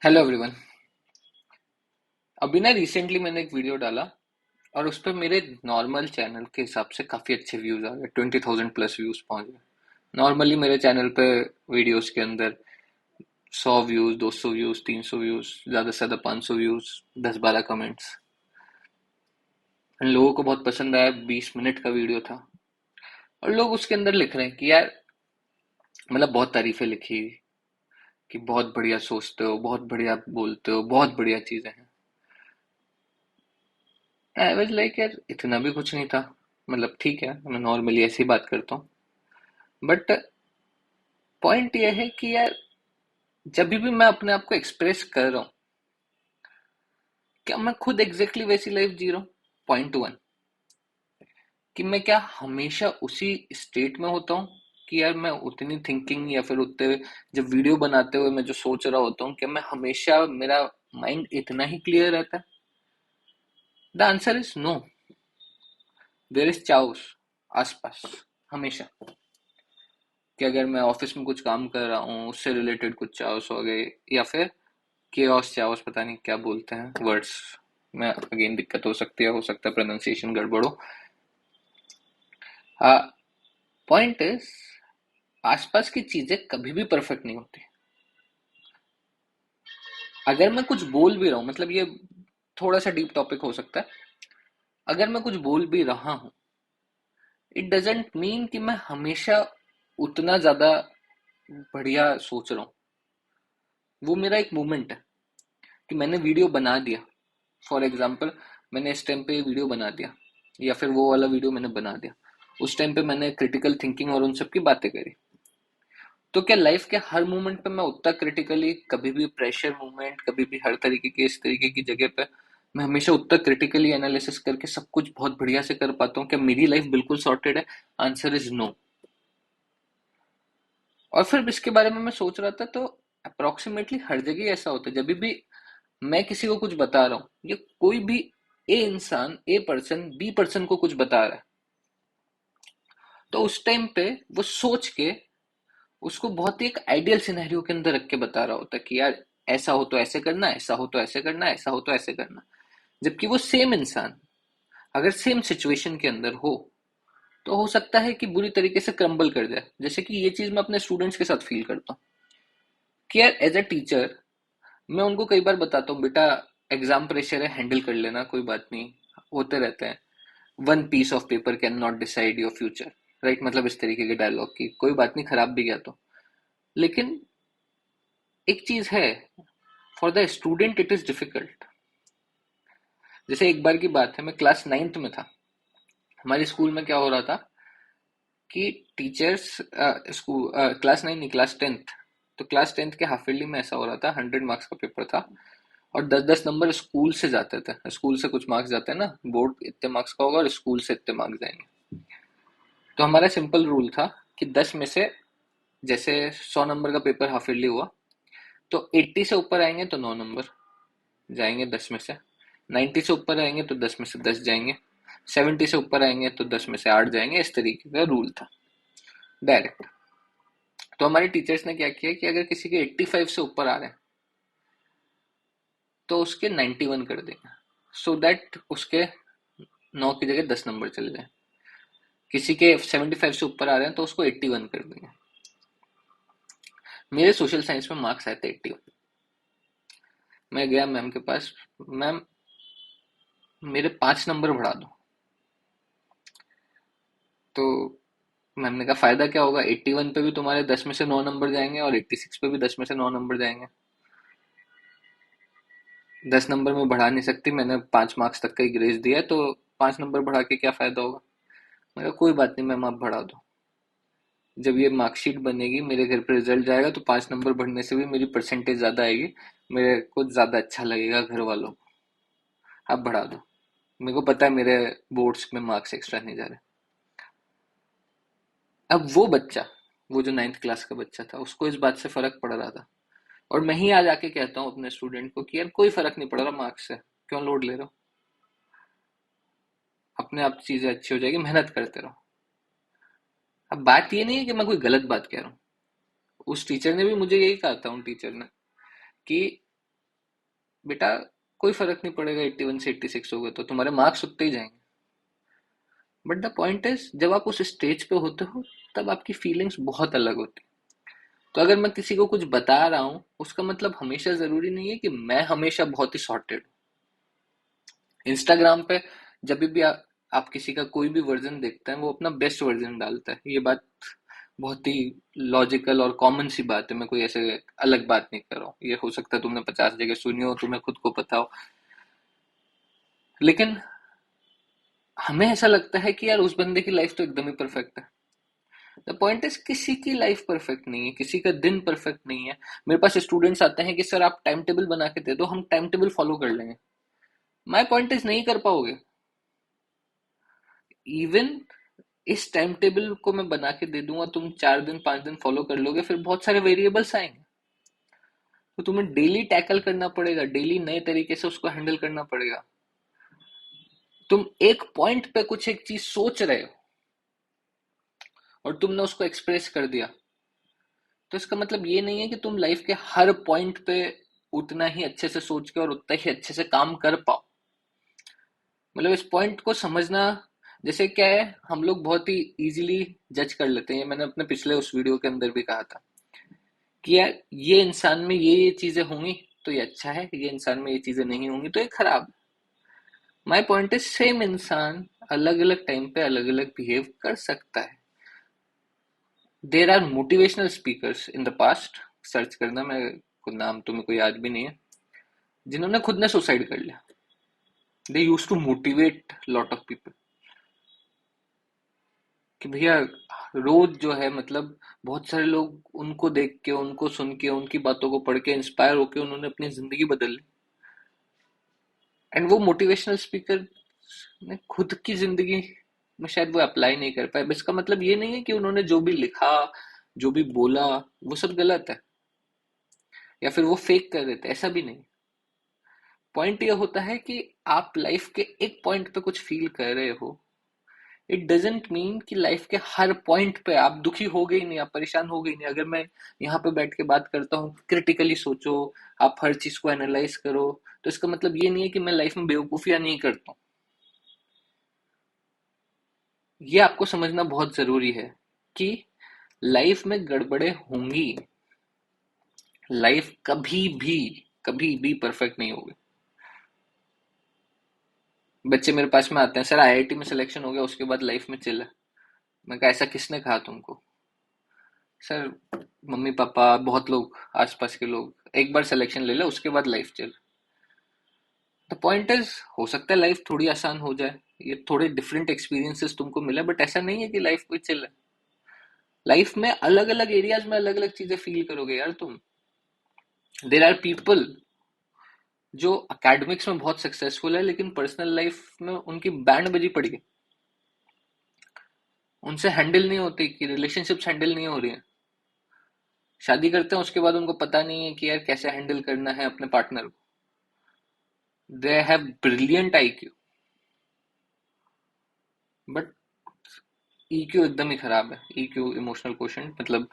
Hello everyone. अभी ना recently मैंने एक वीडियो डाला और उस पर मेरे नॉर्मल चैनल के हिसाब से काफी अच्छे व्यूज आ गए, 20,000 प्लस व्यूज पहुंच गए। नॉर्मली मेरे चैनल पे वीडियोस के अंदर 100 व्यूज, 200 व्यूज, 300 व्यूज, ज्यादा से ज्यादा 500 व्यूज, 10-12 कमेंट्स। लोगों को बहुत पसंद आया। 20 मिनट का वीडियो था और लोग उसके अंदर लिख रहे हैं कि यार, मतलब बहुत तारीफें लिखी कि बहुत बढ़िया सोचते हो, बहुत बढ़िया बोलते हो, बहुत बढ़िया चीजें हैं। आई वाज लाइक यार, इतना भी कुछ नहीं था। मतलब ठीक है, मैं नॉर्मली ऐसे ही बात करता हूँ। बट पॉइंट ये है कि यार, जब भी मैं अपने आप को एक्सप्रेस कर रहा हूँ, क्या मैं खुद एग्जैक्टली वैसी लाइफ जी रहा हूँ? पॉइंट वन, कि मैं क्या हमेशा उसी स्टेट में होता हूँ कि यार मैं उतनी थिंकिंग या फिर उतने, जब वीडियो बनाते हुए मैं जो सोच रहा होता हूँ, क्या मैं हमेशा, मेरा माइंड इतना ही क्लियर रहता है? The answer is no. There is chaos आसपास हमेशा। कि अगर मैं ऑफिस में कुछ काम कर रहा हूँ, उससे रिलेटेड कुछ चाउस हो गए, या फिर केओस चाओस, पता नहीं क्या बोलते हैं वर्ड्स में, अगेन दिक्कत हो सकता है प्रोनाउंसिएशन गड़बड़ हो। पॉइंट इज, आसपास की चीजें कभी भी परफेक्ट नहीं होती। अगर मैं कुछ बोल भी रहा हूँ, मतलब ये थोड़ा सा डीप टॉपिक हो सकता है। अगर मैं कुछ बोल भी रहा हूँ, इट डजेंट मीन कि मैं हमेशा उतना ज्यादा बढ़िया सोच रहा हूँ। वो मेरा एक मूवमेंट है कि मैंने वीडियो बना दिया। फॉर एग्जाम्पल, मैंने इस टाइम पे वीडियो बना दिया, या फिर वो वाला वीडियो मैंने बना दिया। उस टाइम पे मैंने क्रिटिकल थिंकिंग और उन सब की बातें करी। तो क्या लाइफ के हर मोमेंट पे मैं उतना क्रिटिकली, कभी भी प्रेशर मोमेंट, कभी भी हर तरीके के इस तरीके की जगह पे मैं हमेशा उतना क्रिटिकली एनालिसिस करके सब कुछ बहुत बढ़िया से कर पाता हूँ? क्या मेरी लाइफ बिल्कुल सॉर्टेड है? Answer is no. और फिर इसके बारे में मैं सोच रहा था, तो अप्रोक्सीमेटली हर जगह ऐसा होता है। जब भी मैं किसी को कुछ बता रहा हूँ, या कोई भी ए इंसान, ए पर्सन बी पर्सन को कुछ बता रहा है, तो उस टाइम पे वो सोच के उसको बहुत ही एक आइडियल सिनेरियो के अंदर रख के बता रहा होता है कि यार, ऐसा हो तो ऐसे करना, ऐसा हो तो ऐसे करना, ऐसा हो तो ऐसे करना। जबकि वो सेम इंसान अगर सेम सिचुएशन के अंदर हो, तो हो सकता है कि बुरी तरीके से क्रम्बल कर जाए। जैसे कि ये चीज मैं अपने स्टूडेंट्स के साथ फील करता हूँ कि यार, एज अ टीचर मैं उनको कई बार बताता हूँ, बेटा एग्जाम प्रेशर है, हैंडल कर लेना, कोई बात नहीं, होते रहते हैं। One piece of paper can not decide your future. Right, मतलब इस तरीके के डायलॉग की कोई बात नहीं, खराब भी गया तो। लेकिन एक चीज है, for the student it is difficult. जैसे एक बार की बात है, मैं क्लास 9th में था। हमारे स्कूल में क्या हो रहा था कि टीचर्स, स्कूल क्लास 9 नहीं, क्लास 10th। तो क्लास 10th के हाफ ईयरली में ऐसा हो रहा था, 100 मार्क्स का पेपर था। और 10-10 नंबर स्कूल से जाते थे। स्कूल से कुछ मार्क्स जाते हैं ना, बोर्ड इतने मार्क्स का होगा और स्कूल से इतने मार्क्स जाएंगे। तो हमारा सिंपल रूल था कि 10 में से, जैसे 100 नंबर का पेपर हाफ ईयरली हुआ, तो 80 से ऊपर आएंगे तो 9 नंबर जाएंगे 10 में से। 90 से ऊपर आएंगे तो 10 में से 10 जाएंगे। 70 से ऊपर आएंगे तो 10 में से 8 जाएंगे। इस तरीके का रूल था, डायरेक्ट। तो हमारे टीचर्स ने क्या किया कि अगर किसी के 85 से ऊपर आ रहे हैं, तो उसके 91 कर देंगे, सो दैट उसके 9 की जगह 10 नंबर चले जाए। किसी के 75 से ऊपर आ रहे हैं तो उसको 81 कर देंगे। मेरे सोशल साइंस में मार्क्स आए थे 81। मैं गया मैम के पास, मैम मेरे 5 नंबर बढ़ा दो। तो मैम ने कहा, फायदा क्या होगा, 81 पे भी तुम्हारे 10 में से 9 नंबर जाएंगे और 86 पे भी 10 में से 9 नंबर जाएंगे। 10 नंबर में बढ़ा नहीं सकती, मैंने 5 मार्क्स तक का ही ग्रेस दिया है, तो 5 नंबर बढ़ा के क्या फायदा होगा। मैं कहा, कोई बात नहीं मैम, आप बढ़ा दो। जब ये मार्कशीट बनेगी, मेरे घर पे रिजल्ट जाएगा, तो 5 नंबर बढ़ने से भी मेरी परसेंटेज ज्यादा आएगी, मेरे को ज्यादा अच्छा लगेगा घर वालों को। आप बढ़ा दो। मेरे को पता है मेरे बोर्ड्स में मार्क्स एक्स्ट्रा नहीं जा रहे। अब वो बच्चा, वो जो 9th क्लास का बच्चा था, उसको इस बात से फर्क पड़ रहा था। और मैं ही आज आके कहता हूँ अपने स्टूडेंट को कि यार, कोई फर्क नहीं पड़ रहा मार्क्स से, क्यों लोड ले रहे हो? अपने आप चीजें अच्छी हो जाएगी, मेहनत करते रहो। अब बात ये नहीं है कि मैं कोई गलत बात कह रहा हूँ। उस टीचर ने भी मुझे यही कहा था, उन टीचर ने, कि बेटा कोई फर्क नहीं पड़ेगा, 81 से 86 हो गए तो तुम्हारे मार्क्स उतने ही जाएंगे। बट द पॉइंट इज, जब आप उस स्टेज पे होते हो तब आपकी फीलिंग्स बहुत अलग होती है। तो अगर मैं किसी को कुछ बता रहा हूँ, उसका मतलब हमेशा जरूरी नहीं है कि मैं हमेशा बहुत ही सॉर्टेड। इंस्टाग्राम पे जब भी आप किसी का कोई भी वर्जन देखते हैं, वो अपना बेस्ट वर्जन डालता है, ये बात बहुत ही लॉजिकल और कॉमन सी बात है। मैं कोई ऐसे अलग बात नहीं कर रहा हूँ, ये हो सकता है तुमने 50 जगह सुनी हो, तुम्हें खुद को पता हो। लेकिन हमें ऐसा लगता है कि यार उस बंदे की लाइफ तो एकदम ही परफेक्ट है। द पॉइंट इज, किसी की लाइफ परफेक्ट नहीं है, किसी का दिन परफेक्ट नहीं है। मेरे पास स्टूडेंट्स आते हैं कि सर आप टाइम टेबल बना के दे दो, हम टाइम टेबल फॉलो कर लेंगे। माई पॉइंट इज, नहीं कर पाओगे। इवन इस टाइम टेबल को मैं बना के दे दूंगा, तुम 4 दिन 5 दिन फॉलो कर लोगे, फिर बहुत सारे वेरिएबल्स आएंगे। तो तुम्हें डेली टैकल करना पड़ेगा, डेली नए तरीके से उसको हैंडल करना पड़ेगा। तुम एक पॉइंट पे कुछ एक चीज सोच रहे हो और तुमने उसको एक्सप्रेस कर दिया, तो इसका मतलब ये नहीं है कि तुम लाइफ के हर पॉइंट पे उतना ही अच्छे से सोच के और उतना ही अच्छे से काम कर पाओ। मतलब इस पॉइंट को समझना, जैसे क्या है, हम लोग बहुत ही इजीली जज कर लेते हैं। मैंने अपने पिछले उस वीडियो के अंदर भी कहा था कि यार ये इंसान में ये चीजें होंगी तो ये अच्छा है, ये इंसान में ये चीजें नहीं होंगी तो ये खराब। माय पॉइंट इज, सेम इंसान अलग अलग टाइम पे अलग अलग बिहेव कर सकता है। There are motivational speakers in the past, search करना, मैं खुद नाम तो मेरे को याद भी नहीं है, जिन्होंने खुद ने सुसाइड कर लिया। They used to motivate lot of people कि भैया रोज जो है, मतलब बहुत सारे लोग उनको देख के, उनको सुन के, उनकी बातों को पढ़ के इंस्पायर होके उन्होंने अपनी जिंदगी बदल ली। एंड वो मोटिवेशनल स्पीकर ने खुद की जिंदगी में शायद वो अप्लाई नहीं कर पाए। बस इसका मतलब ये नहीं है कि उन्होंने जो भी लिखा, जो भी बोला, वो सब गलत है या फिर वो फेक कर रहे थे, ऐसा भी नहीं। पॉइंट ये होता है कि आप लाइफ के एक पॉइंट पे कुछ फील कर रहे हो, इट डजेंट मीन कि लाइफ के हर पॉइंट पे आप दुखी हो गए नहीं, आप परेशान हो गए नहीं। अगर मैं यहाँ पे बैठ के बात करता हूँ, क्रिटिकली सोचो, आप हर चीज को एनालाइज करो, तो इसका मतलब ये नहीं है कि मैं लाइफ में बेवकूफियां नहीं करता हूँ। ये आपको समझना बहुत जरूरी है कि लाइफ में गड़बड़े होंगी। लाइफ कभी भी परफेक्ट नहीं होगी। बच्चे मेरे पास में आते हैं, सर आईआईटी में सिलेक्शन हो गया उसके बाद लाइफ में चिल है। मैं कहा ऐसा किसने कहा तुमको? सर मम्मी पापा, बहुत लोग, आसपास के लोग, एक बार सिलेक्शन ले ले उसके बाद life chill. The point is, हो सकता है लाइफ थोड़ी आसान हो जाए, ये थोड़े डिफरेंट एक्सपीरियंसेस तुमको मिले, बट ऐसा नहीं है कि लाइफ कोई चिल है। लाइफ में अलग अलग एरियाज में अलग अलग चीजें फील करोगे यार तुम। देर आर पीपल जो एकेडमिक्स में बहुत सक्सेसफुल है, लेकिन पर्सनल लाइफ में उनकी बैंड बजी पड़ी है, उनसे हैंडल नहीं होती, कि रिलेशनशिप्स हैंडल नहीं हो रही है। शादी करते हैं उसके बाद उनको पता नहीं है कि यार कैसे हैंडल करना है अपने पार्टनर को। They have brilliant IQ, but EQ एकदम ही खराब है। ईक्यू इमोशनल क्वेश्चन, मतलब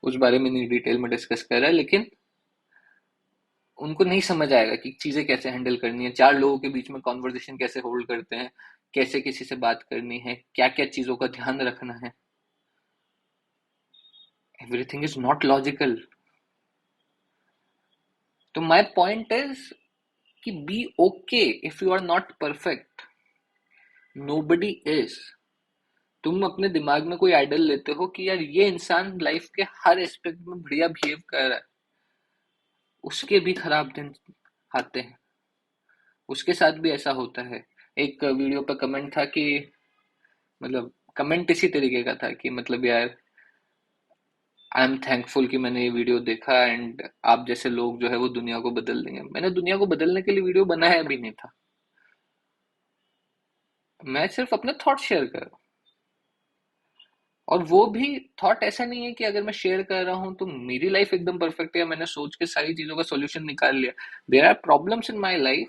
उस बारे में नहीं डिटेल में डिस्कस कर रहा है, लेकिन उनको नहीं समझ आएगा कि चीजें कैसे हैंडल करनी है, चार लोगों के बीच में कॉन्वर्जेशन कैसे होल्ड करते हैं, कैसे किसी से बात करनी है, क्या क्या चीजों का ध्यान रखना है। Everything is not logical. तो माई पॉइंट इज कि be okay if you are not perfect. Nobody is. तुम अपने दिमाग में कोई आइडल लेते हो कि यार ये इंसान लाइफ के हर एस्पेक्ट में बढ़िया बिहेव कर रहा है, उसके भी खराब दिन आते हैं, उसके साथ भी ऐसा होता है। एक वीडियो पे कमेंट था कि, मतलब कमेंट इसी तरीके का था कि मतलब यार आई एम थैंकफुल कि मैंने ये वीडियो देखा एंड आप जैसे लोग जो है वो दुनिया को बदल देंगे। मैंने दुनिया को बदलने के लिए वीडियो बनाया भी नहीं था, मैं सिर्फ अपने थॉट शेयर कर रहा हूँ। और वो भी थॉट ऐसा नहीं है कि अगर मैं शेयर कर रहा हूँ तो मेरी लाइफ एकदम परफेक्ट है, मैंने सोच के सारी चीजों का सॉल्यूशन निकाल लिया। There are problems in my life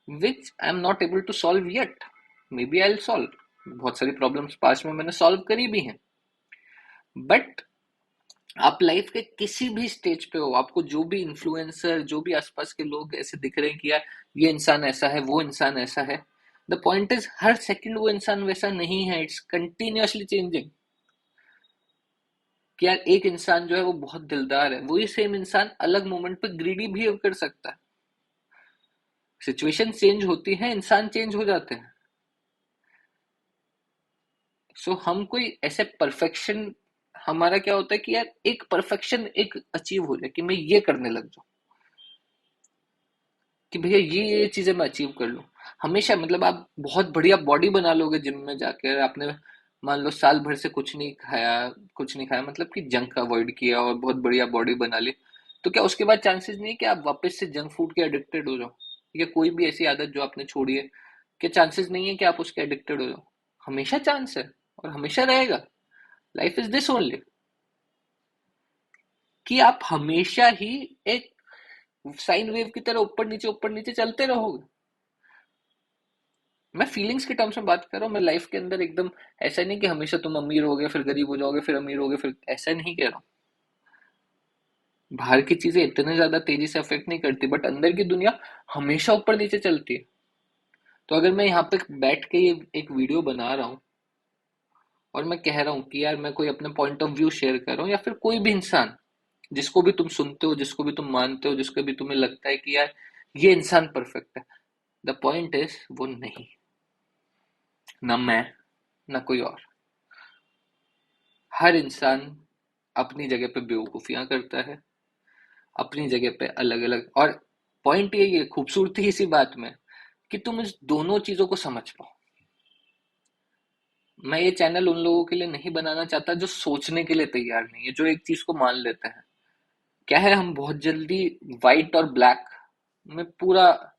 which I am not able to solve yet. Maybe I will solve. बहुत सारी प्रॉब्लम्स पास में मैंने सॉल्व करी भी हैं, बट आप लाइफ के किसी भी स्टेज पे हो, आपको जो भी इन्फ्लुएंसर, जो भी आसपास के लोग ऐसे दिख रहे हैं कि यार ये इंसान ऐसा है, वो इंसान ऐसा है, the point is her second वो इंसान वैसा नहीं है, इट्स कंटिन्यूअसली चेंजिंग। कि यार एक इंसान जो है वो बहुत दिलदार है, वही सेम इंसान अलग मोमेंट पे ग्रीडी भी कर सकता है। सिचुएशन चेंज होती है, इंसान चेंज हो जाते हैं। सो हम कोई ऐसे परफेक्शन, हमारा क्या होता है कि यार एक परफेक्शन एक अचीव हो जाए, कि मैं ये करने लग जाऊं, कि भैया ये चीजें मैं अचीव कर लूं। हमेशा मतलब आप बहुत बढ़िया बॉडी बना लोगे जिम में जाकर, आपने मान लो साल भर से कुछ नहीं खाया, कुछ नहीं खाया मतलब कि जंक अवॉइड किया और बहुत बढ़िया बॉडी बना ली, तो क्या उसके बाद चांसेस नहीं है कि आप वापस से जंक फूड के एडिक्टेड हो जाओ, या कोई भी ऐसी आदत जो आपने छोड़ी है, क्या चांसेस नहीं है कि आप उसके एडिक्टेड हो जाओ? हमेशा चांस है, और हमेशा रहेगा। लाइफ इज दिस ओनली, कि आप हमेशा ही एक साइन वेव की तरह ऊपर नीचे चलते रहोगे। मैं फीलिंग्स के टर्म्स में बात कर रहा हूँ, मैं लाइफ के अंदर एकदम ऐसा नहीं कि हमेशा तुम अमीर होगे फिर गरीब हो जाओगे फिर अमीर होगे फिर, ऐसा नहीं कह रहा हूँ। बाहर की चीजें इतने ज्यादा तेजी से अफेक्ट नहीं करती, बट अंदर की दुनिया हमेशा ऊपर नीचे चलती है। तो अगर मैं यहाँ पे बैठ के ये एक वीडियो बना रहा हूँ और मैं कह रहा हूँ कि यार मैं कोई अपने पॉइंट ऑफ व्यू शेयर कर रहा हूँ, या फिर कोई भी इंसान जिसको भी तुम सुनते हो, जिसको भी तुम मानते हो, जिसको भी तुम्हें लगता है कि यार ये इंसान परफेक्ट है, द पॉइंट इज वो नहीं, ना मैं, ना कोई और। हर इंसान अपनी जगह पे बेवकूफियां करता है, अपनी जगह पे अलग अलग। और पॉइंट यही है, खूबसूरती इसी बात में, कि तुम इस दोनों चीजों को समझ पाओ। मैं ये चैनल उन लोगों के लिए नहीं बनाना चाहता जो सोचने के लिए तैयार नहीं है, जो एक चीज को मान लेते हैं। क्या है, हम बहुत जल्दी व्हाइट और ब्लैक में पूरा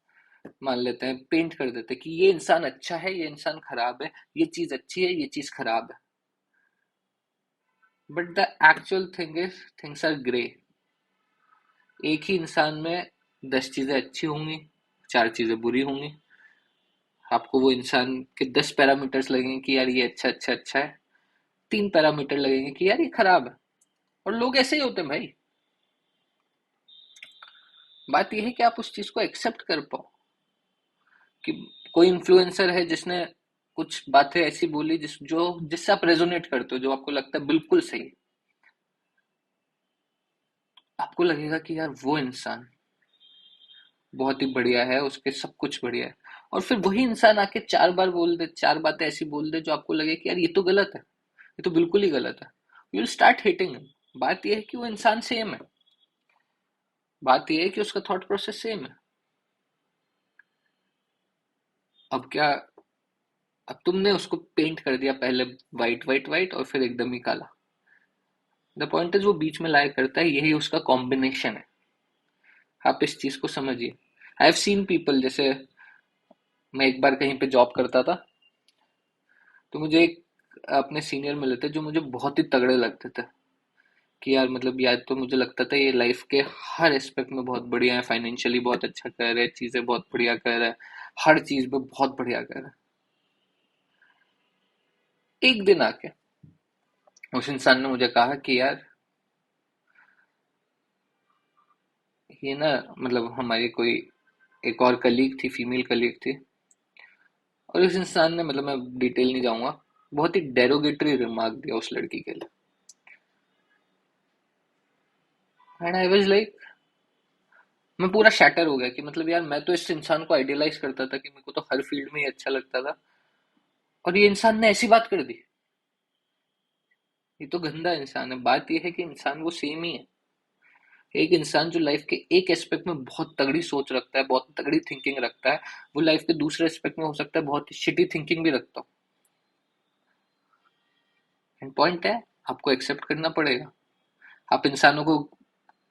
मान लेते हैं, पेंट कर देते हैं कि ये इंसान अच्छा है, ये इंसान खराब है, ये चीज अच्छी है, ये चीज खराब है। But the actual thing is things are grey. एक ही इंसान में 10 चीजें अच्छी होंगी, 4 चीजें बुरी होंगी। आपको वो इंसान के 10 पैरामीटर्स लगेंगे कि यार ये अच्छा अच्छा अच्छा है, 3 पैरामीटर लगेंगे कि यार ये खराब है। और लोग ऐसे ही होते हैं भाई। बात यह है कि आप उस चीज को एक्सेप्ट कर पाओ, कि कोई इन्फ्लुएंसर है जिसने कुछ बातें ऐसी बोली जिससे आप रेजोनेट करते हो, जो आपको लगता है बिल्कुल सही, आपको लगेगा कि यार वो इंसान बहुत ही बढ़िया है, उसके सब कुछ बढ़िया है। और फिर वही इंसान आके 4 बार बोल दे, 4 बातें ऐसी बोल दे जो आपको लगे कि यार ये तो गलत है, ये तो बिल्कुल ही गलत है, you will start hating him. बात यह है कि वो इंसान सेम है, बात यह है कि उसका थॉट प्रोसेस सेम है। अब क्या, अब तुमने उसको पेंट कर दिया पहले वाइट वाइट वाइट और फिर एकदम ही काला। द पॉइंट इज वो बीच में लाया करता है, यही उसका कॉम्बिनेशन है। आप इस चीज को समझिए। आई हैव सीन पीपल, जैसे मैं एक बार कहीं पे जॉब करता था, तो मुझे एक अपने सीनियर मिले थे जो मुझे बहुत ही तगड़े लगते थे, कि यार मतलब यार, तो मुझे लगता था ये लाइफ के हर एस्पेक्ट में बहुत बढ़िया है, फाइनेंशियली बहुत अच्छा कर रहे हैं, चीजें बहुत बढ़िया कर रहे हैं, हर चीज में बहुत बढ़िया कर रहे हैं। एक दिन आके उस इंसान ने मुझे कहा कि यार ये ना, मतलब हमारी कोई एक और कलीग थी, फीमेल कलीग थी, और इस इंसान ने, मतलब मैं डिटेल नहीं जाऊंगा, बहुत ही डेरोगेटरी रिमार्क दिया उस लड़की के लिए। एंड आई वाज लाइक, मैं पूरा शैटर हो गया कि मतलब यार मैं तो इस इंसान को आइडियलाइज करता था कि मेरे को तो हर फील्ड में ही अच्छा लगता था, और ये इंसान ने ऐसी बात कर दी। ये तो गंदा इंसान है। बात ये है कि इंसान वो सेम ही है। एक इंसान जो लाइफ के एक एस्पेक्ट में बहुत तगड़ी सोच रखता है, बहुत तगड़ी थिंकिंग रखता है, वो लाइफ के दूसरे एस्पेक्ट में हो सकता है बहुत ही शिटी थिंकिंग भी रखता हो। एंड पॉइंट है, आपको एक्सेप्ट करना पड़ेगा। आप इंसानों को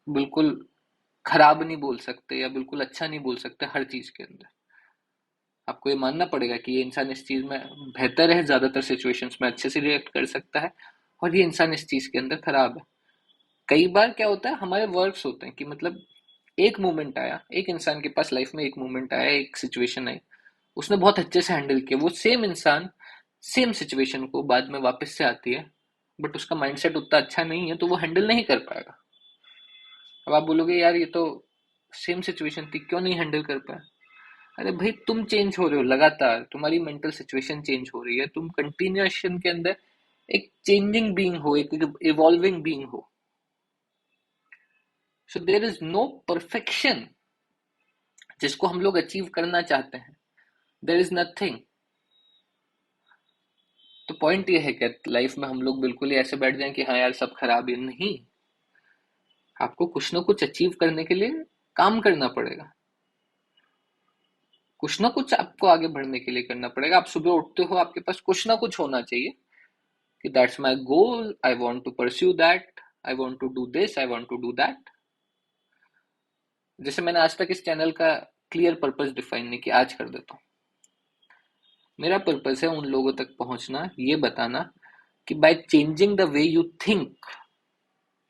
बिल्कुल खराब नहीं बोल सकते या बिल्कुल अच्छा नहीं बोल सकते हर चीज के अंदर। आपको ये मानना पड़ेगा कि ये इंसान इस चीज में बेहतर है, ज्यादातर सिचुएशंस में अच्छे से रिएक्ट कर सकता है, और ये इंसान इस चीज के अंदर खराब है। कई बार क्या होता है, हमारे वर्क्स होते हैं कि मतलब एक मोमेंट आया, एक इंसान के पास लाइफ में एक मोमेंट आया, एक सिचुएशन आई, उसने बहुत अच्छे से हैंडल किया, वो सेम इंसान सेम सिचुएशन को बाद में वापस से आती है बट उसका माइंडसेट उतना अच्छा नहीं है तो वो हैंडल नहीं कर पाएगा। अब आप बोलोगे यार ये तो सेम सिचुएशन थी, क्यों नहीं हैंडल कर पाया? अरे भाई तुम चेंज हो रहे हो लगातार, तुम्हारी मेंटल सिचुएशन चेंज हो रही है, तुम कंटिन्यूएशन के अंदर एक चेंजिंग बीइंग हो, एक इवॉल्विंग बीइंग हो। So there is no perfection जिसको हम लोग अचीव करना चाहते हैं, देयर इज नथिंग। तो पॉइंट ये है कि लाइफ में हम लोग बिल्कुल ही ऐसे बैठ जाएं कि हाँ यार सब खराब है, नहीं। आपको कुछ ना कुछ अचीव करने के लिए काम करना पड़ेगा, कुछ ना कुछ आपको आगे बढ़ने के लिए करना पड़ेगा। आप सुबह उठते हो, आपके पास कुछ ना कुछ होना चाहिए कि that's my goal, I want to pursue that, I want to do this, I want to do that. जैसे मैंने आज तक इस चैनल का क्लियर पर्पस डिफाइन नहीं किया, आज कर देता हूँ। मेरा पर्पस है उन लोगों तक पहुंचना, ये बताना कि by changing the way you think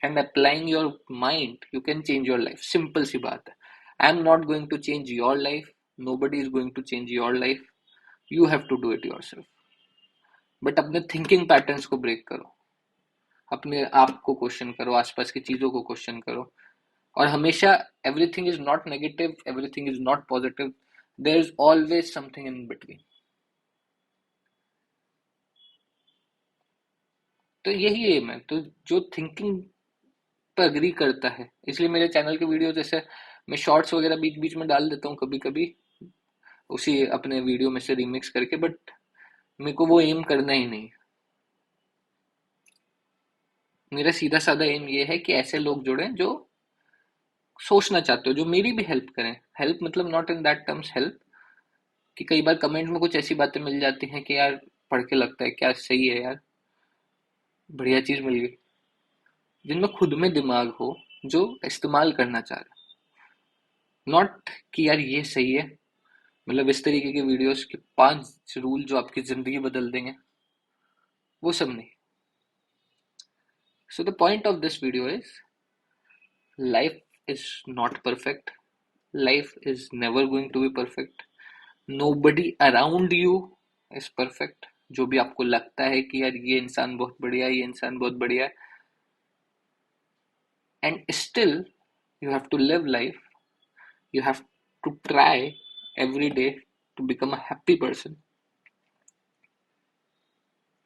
and applying your mind you can change your life. Simple सी बात है। I am not going to change your life, nobody is going to change your life, you have to do it yourself। But अपने thinking patterns को break करो, अपने आप को question करो, आसपास की चीजों को क्वेश्चन करो। और हमेशा everything is not negative, everything is not positive, there is always something in between. तो यही एम है। तो जो थिंकिंग पर अग्री करता है, इसलिए मेरे चैनल के वीडियो जैसे मैं शॉर्ट्स वगैरह बीच बीच में डाल देता हूँ कभी कभी, उसी अपने वीडियो में से रिमिक्स करके, बट मेरे को वो एम करना ही नहीं। मेरा सीधा साधा एम ये है कि ऐसे लोग जुड़े जो सोचना चाहते हो, जो मेरी भी हेल्प करें। हेल्प मतलब not in that terms help कि कई बार कमेंट में कुछ ऐसी बातें मिल जाती हैं कि यार पढ़ के लगता है क्या सही है यार, बढ़िया चीज मिल गई। जिनमें खुद में दिमाग हो, जो इस्तेमाल करना चाह रहे, नॉट कि यार ये सही है। मतलब इस तरीके के वीडियोस के 5 रूल जो आपकी जिंदगी बदल देंगे, वो सब नहीं। So the point of this video is life is not perfect, life is never going to be perfect, nobody around you is perfect। जो भी आपको लगता है कि यार ये इंसान बहुत बढ़िया है, ये इंसान बहुत बढ़िया है, and still you have to live life, you have to try every day to become a happy person,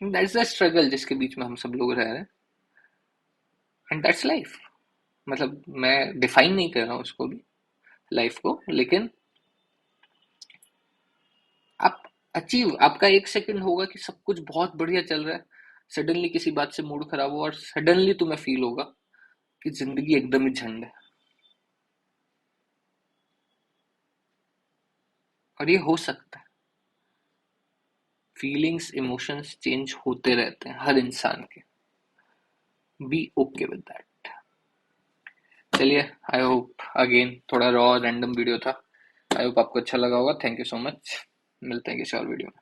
and that's the struggle जिसके बीच में हम सब लोग रह रहे हैं, and that's life। मतलब मैं डिफाइन नहीं कर रहा हूँ उसको भी, लाइफ को, लेकिन आप अचीव, आपका 1 सेकंड होगा कि सब कुछ बहुत बढ़िया चल रहा है, सडनली किसी बात से मूड खराब हो और सडनली तुम्हें फील होगा कि जिंदगी एकदम ही झंड है। और ये हो सकता है। फीलिंग्स, इमोशंस चेंज होते रहते हैं हर इंसान के। Be okay with that. चलिए, आई होप, अगेन थोड़ा रॉ रैंडम वीडियो था, आई होप आपको अच्छा लगा होगा। थैंक यू सो मच, मिलते हैं किसी और वीडियो में।